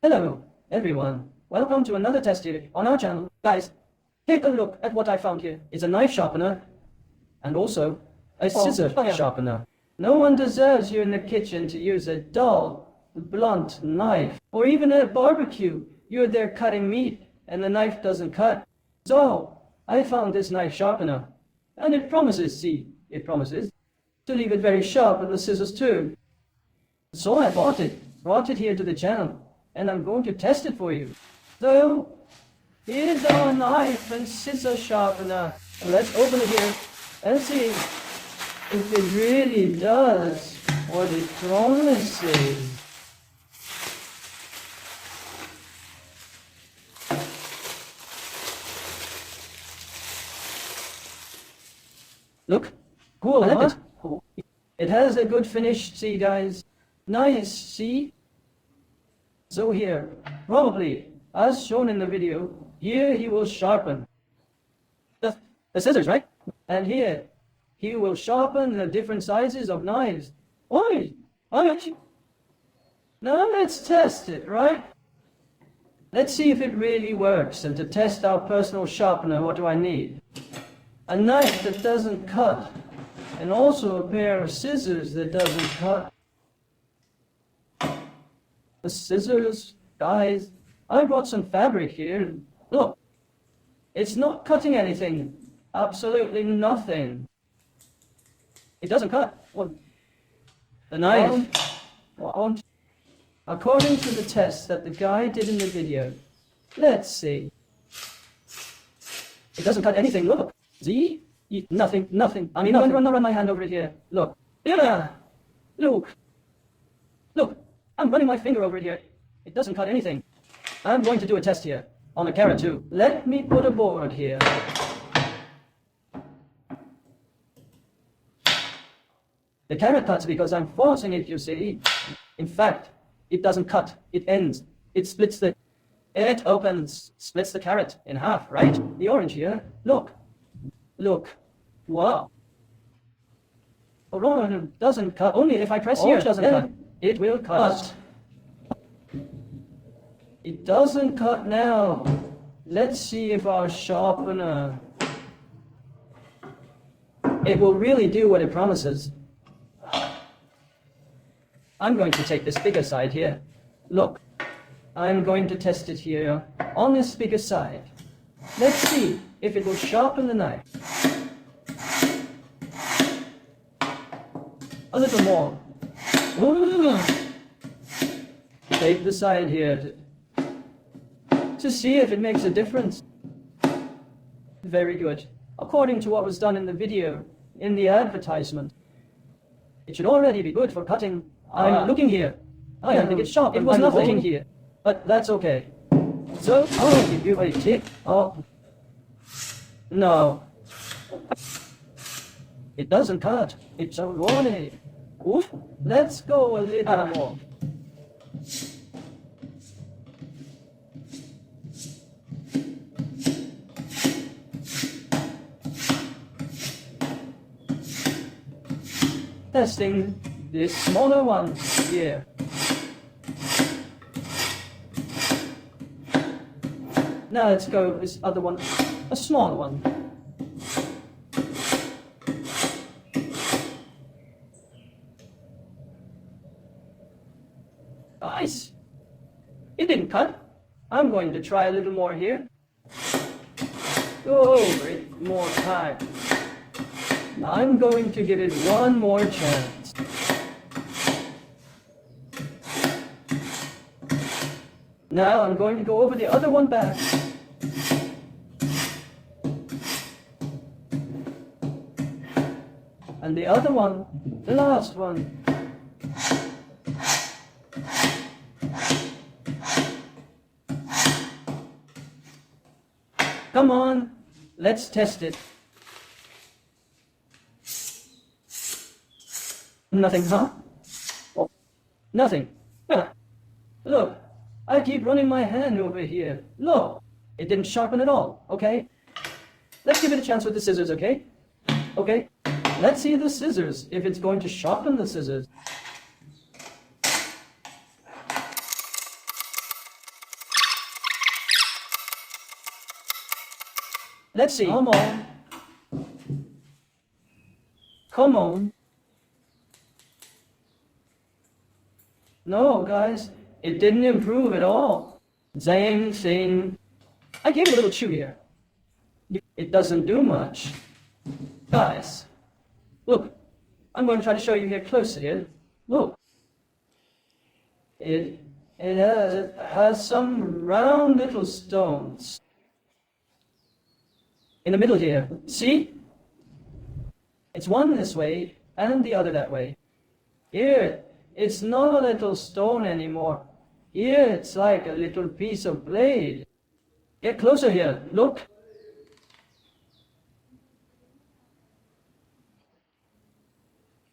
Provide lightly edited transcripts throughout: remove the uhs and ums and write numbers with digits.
Hello, everyone. Welcome to another test here on our channel. Guys, take a look at what I found here. It's a knife sharpener and also a scissor sharpener. No one deserves you in the kitchen to use a dull, blunt knife. Or even at a barbecue, you're there cutting meat and the knife doesn't cut. So, I found this knife sharpener. And it promises to leave it very sharp with the scissors too. So I brought it here to the channel, and I'm going to test it for you. So, here's our knife and scissor sharpener. And let's open it here and see if it really does what it promises. Look, cool, I like it. It has a good finish, see guys? Nice, see? So here, probably, as shown in the video, here he will sharpen the scissors, right? And here, he will sharpen the different sizes of knives. Oi! Now let's test it, right? Let's see if it really works, and to test our personal sharpener, what do I need? A knife that doesn't cut, and also a pair of scissors that doesn't cut. The scissors, guys, I brought some fabric here. Look, it's not cutting anything. Absolutely nothing. It doesn't cut. Well, the knife won't. According to the test that the guy did in the video, let's see. It doesn't cut anything, look. See? Nothing. I'm going to run my hand over it here. Look. Yeah. Look. I'm running my finger over it here. It doesn't cut anything. I'm going to do a test here. On the carrot too. Let me put a board here. The carrot cuts because I'm forcing it, you see. In fact, it doesn't cut. It ends. It splits it opens, splits the carrot in half, right? The orange here. Look. Wow. Oh, it doesn't cut. Only if I press here. It doesn't cut. It will cut. It doesn't cut now. Let's see if our sharpener, it will really do what it promises. I'm going to take this bigger side here. Look, I'm going to test it here on this bigger side. Let's see if it will sharpen the knife. A little more. Take the side here to see if it makes a difference. Very good. According to what was done in the video, in the advertisement, it should already be good for cutting. I'm looking here. I don't think it's sharp. It was nothing here. But that's okay. So, I'll give you a tip. Oh. No. It doesn't cut. It's a warning. Oof. Let's go a little more. Testing this smaller one here. Now let's go with this other one, a smaller one. Nice. It didn't cut. I'm going to try a little more here. Go over it more time. I'm going to give it one more chance. Now I'm going to go over the other one back. And the other one, the last one. Come on, let's test it. Nothing, huh? Oh, nothing. Look, I keep running my hand over here. Look, it didn't sharpen at all, okay? Let's give it a chance with the scissors, okay? Okay, let's see the scissors, if it's going to sharpen the scissors. Let's see. Come on. Come on. No, guys, it didn't improve at all. Same thing. I gave it a little chew here. It doesn't do much. Guys, look, I'm going to try to show you here closer here. Look. It has some round little stones in the middle here. See? It's one this way and the other that way. Here, it's not a little stone anymore. Here, it's like a little piece of blade. Get closer here. Look.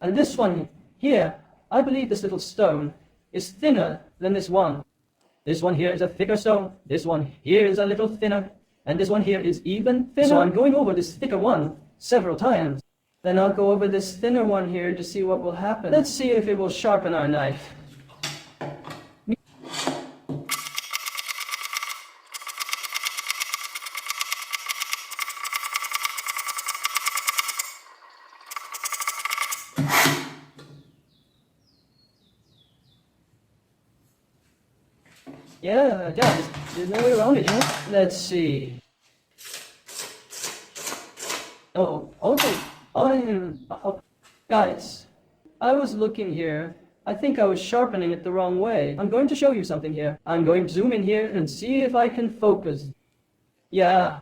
And this one here, I believe this little stone is thinner than this one. This one here is a thicker stone. This one here is a little thinner. And this one here is even thinner. So I'm going over this thicker one several times. Then I'll go over this thinner one here to see what will happen. Let's see if it will sharpen our knife. Yeah, there's no way around it, you know? Let's see. Oh, okay. Guys, I was looking here. I think I was sharpening it the wrong way. I'm going to show you something here. I'm going to zoom in here and see if I can focus. Yeah.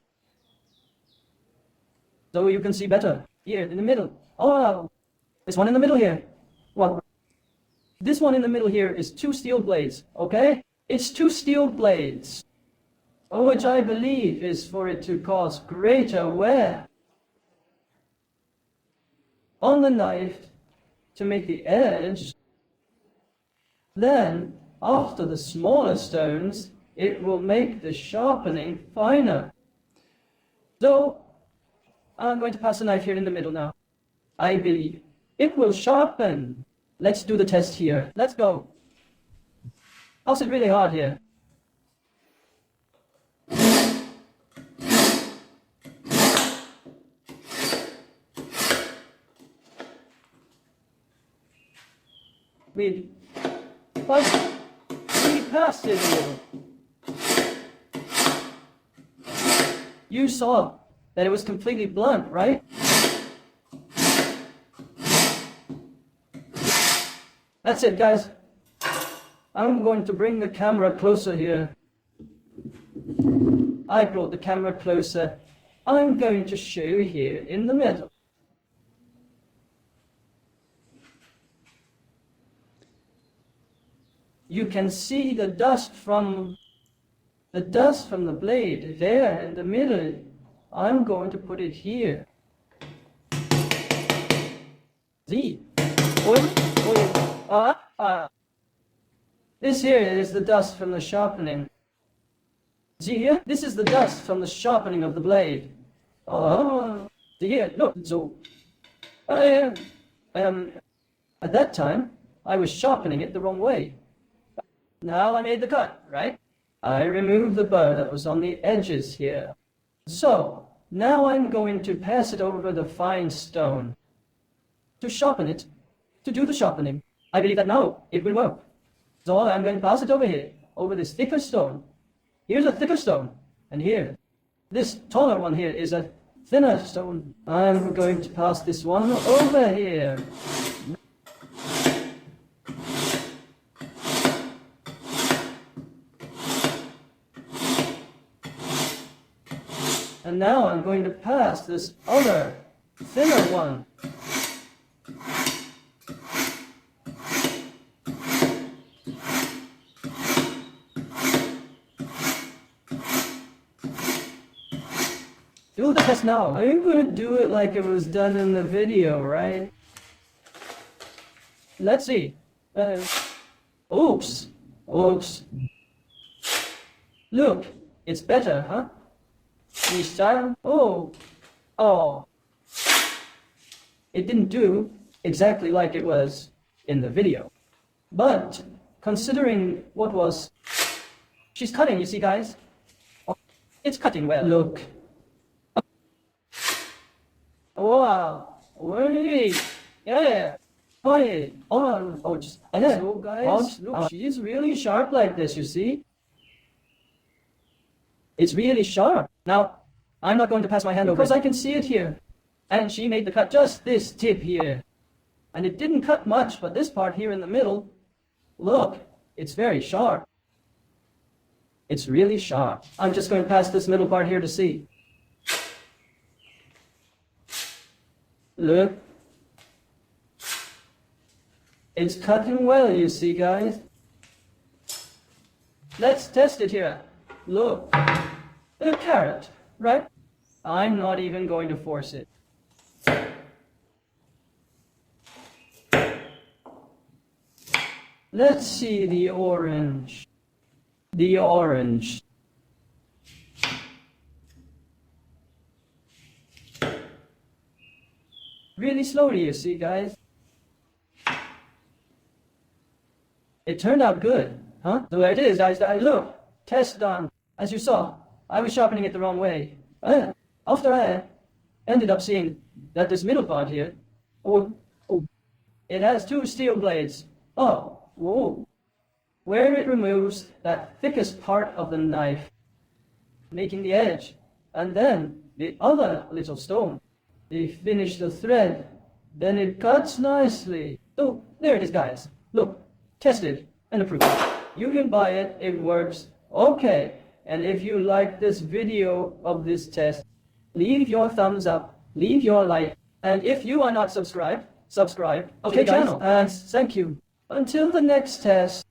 So you can see better. Here, in the middle. Oh, this one in the middle here. What? This one in the middle here is 2 steel blades, okay? It's 2 steel blades, which I believe is for it to cause greater wear on the knife to make the edge. Then, after the smaller stones, it will make the sharpening finer. So, I'm going to pass the knife here in the middle now. I believe it will sharpen. Let's do the test here. Let's go. I'll sit really hard here. We passed it a little. You saw that it was completely blunt, right? That's it, guys. I'm going to bring the camera closer here. I brought the camera closer. I'm going to show you here in the middle. You can see the dust from the blade there in the middle. I'm going to put it here. See? This here is the dust from the sharpening. See here? This is the dust from the sharpening of the blade. See here? Look. So, at that time, I was sharpening it the wrong way. Now I made the cut, right? I removed the burr that was on the edges here. So, now I'm going to pass it over the fine stone to sharpen it, to do the sharpening. I believe that now it will work. So I'm going to pass it over here, over this thicker stone. Here's a thicker stone, and here, this taller one here is a thinner stone. I'm going to pass this one over here. And now I'm going to pass this other, thinner one. Do the test now. I'm going to do it like it was done in the video, right? Let's see. Oops. Look, it's better, huh? This time, oh. It didn't do exactly like it was in the video. But, considering what was... She's cutting, you see, guys? It's cutting well. Look. Wow. Wait. Yeah. Quiet. Oh, just, so guys, look, she's really sharp like this, you see? It's really sharp. Now, I'm not going to pass my hand over because I can see it here. And she made the cut just this tip here. And it didn't cut much, but this part here in the middle, look, it's very sharp. It's really sharp. I'm just going to pass this middle part here to see. Look. It's cutting well, you see, guys. Let's test it here. Look. A carrot, right? I'm not even going to force it. Let's see the orange. The orange. Really slowly, you see, guys. It turned out good, huh? So there it is, guys. Look, test done. As you saw, I was sharpening it the wrong way. After I ended up seeing that this middle part here, it has two steel blades. Where it removes that thickest part of the knife, making the edge, and then the other little stone. They finish the thread, then it cuts nicely. So there it is, guys. Look, tested and approved. You can buy it, it works. Okay, and if you like this video of this test, leave your thumbs up, leave your like, and if you are not subscribed, subscribe to the channel. And thank you. Until the next test.